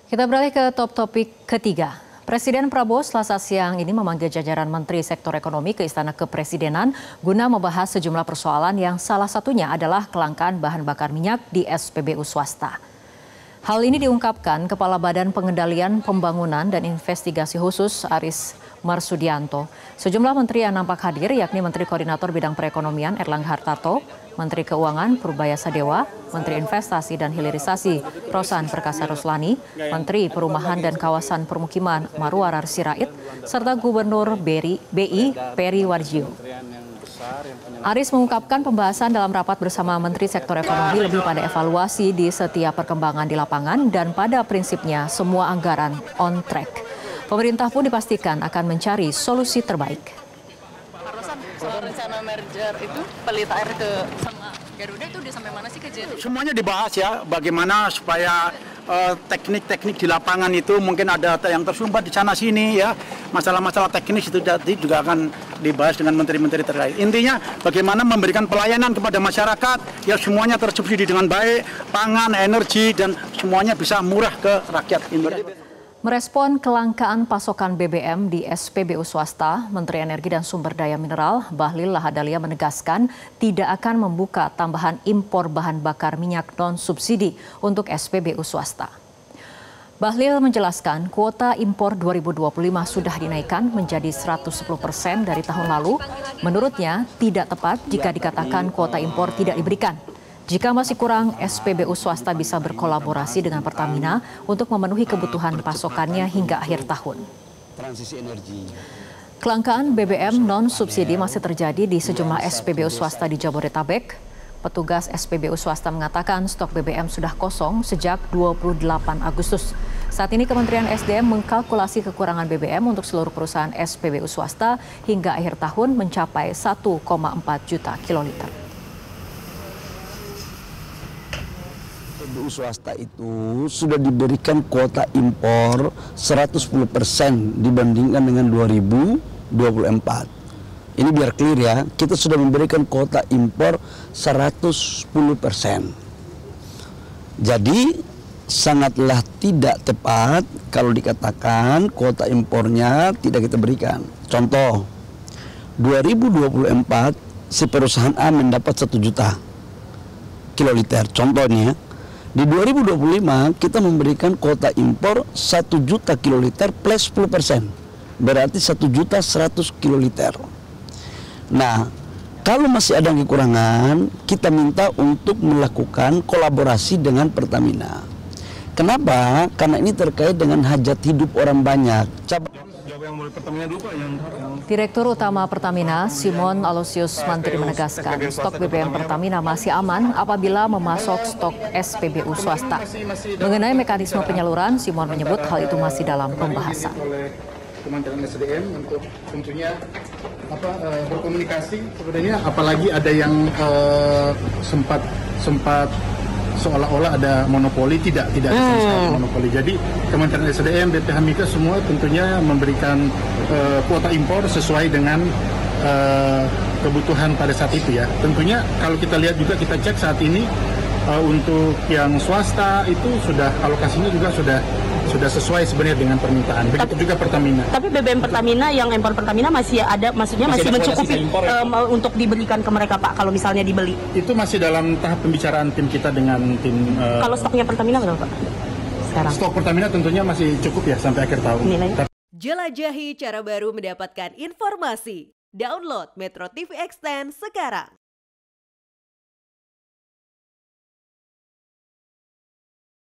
Kita beralih ke topik ketiga. Presiden Prabowo Selasa siang ini memanggil jajaran Menteri Sektor Ekonomi ke Istana Kepresidenan guna membahas sejumlah persoalan yang salah satunya adalah kelangkaan bahan bakar minyak di SPBU swasta. Hal ini diungkapkan Kepala Badan Pengendalian Pembangunan dan Investigasi Khusus Aris Marsudianto. Sejumlah menteri yang nampak hadir yakni Menteri Koordinator Bidang Perekonomian Erlangga Hartarto, Menteri Keuangan Purbaya Sadewa, Menteri Investasi dan Hilirisasi Rosan Perkasa Ruslani, Menteri Perumahan dan Kawasan Permukiman Marwarar Sirait, serta Gubernur BI Peri Warjio. Aris mengungkapkan pembahasan dalam rapat bersama Menteri Sektor Ekonomi lebih pada evaluasi di setiap perkembangan di lapangan dan pada prinsipnya semua anggaran on track. Pemerintah pun dipastikan akan mencari solusi terbaik. Soal rencana merger itu Pelita Air sama Garuda itu udah sampai mana sih kejadian? Semuanya dibahas ya, bagaimana supaya teknik-teknik di lapangan itu mungkin ada yang tersumbat di sana sini ya. Masalah-masalah teknis itu juga akan dibahas dengan menteri-menteri terkait. Intinya bagaimana memberikan pelayanan kepada masyarakat ya, semuanya tersubsidi dengan baik, pangan, energi dan semuanya bisa murah ke rakyat Indonesia. Merespon kelangkaan pasokan BBM di SPBU swasta, Menteri Energi dan Sumber Daya Mineral Bahlil Lahadalia menegaskan tidak akan membuka tambahan impor bahan bakar minyak non-subsidi untuk SPBU swasta. Bahlil menjelaskan kuota impor 2025 sudah dinaikkan menjadi 110% dari tahun lalu. Menurutnya tidak tepat jika dikatakan kuota impor tidak diberikan. Jika masih kurang, SPBU swasta bisa berkolaborasi dengan Pertamina untuk memenuhi kebutuhan pasokannya hingga akhir tahun. Kelangkaan BBM non-subsidi masih terjadi di sejumlah SPBU swasta di Jabodetabek. Petugas SPBU swasta mengatakan stok BBM sudah kosong sejak 28 Agustus. Saat ini Kementerian SDM mengkalkulasi kekurangan BBM untuk seluruh perusahaan SPBU swasta hingga akhir tahun mencapai 1,4 juta kiloliter. SPBU swasta itu sudah diberikan kuota impor 110% dibandingkan dengan 2024. Ini biar clear ya, kita sudah memberikan kuota impor 110%. Jadi sangatlah tidak tepat kalau dikatakan kuota impornya tidak kita berikan. Contoh, 2024 si perusahaan A mendapat 1 juta kiloliter. Contohnya, di 2025 kita memberikan kuota impor 1 juta kiloliter plus 10%. Berarti 1.100.000 kiloliter. Nah, kalau masih ada kekurangan, kita minta untuk melakukan kolaborasi dengan Pertamina. Kenapa? Karena ini terkait dengan hajat hidup orang banyak. Direktur Utama Pertamina, Simon Aloysius Mantri menegaskan stok BBM Pertamina masih aman apabila memasok stok SPBU swasta. Mengenai mekanisme penyaluran, Simon menyebut hal itu masih dalam pembahasan. Kementerian SDM untuk tentunya berkomunikasi sebenarnya, apalagi ada yang sempat seolah-olah ada monopoli, tidak ada monopoli. Jadi Kementerian SDM, BPH Migas semua tentunya memberikan kuota impor sesuai dengan kebutuhan pada saat itu ya. Tentunya kalau kita lihat juga, kita cek saat ini untuk yang swasta itu sudah alokasinya juga sudah sesuai sebenarnya dengan permintaan. Begitu juga Pertamina. Tapi BBM Pertamina yang impor Pertamina masih ada, maksudnya masih mencukupi untuk diberikan ke mereka, Pak, kalau misalnya dibeli. Itu masih dalam tahap pembicaraan tim kita dengan tim. Kalau stoknya Pertamina berapa, Pak? Sekarang. Stok Pertamina tentunya masih cukup ya sampai akhir tahun. Jelajahi cara baru mendapatkan informasi. Download Metro TV Extend sekarang.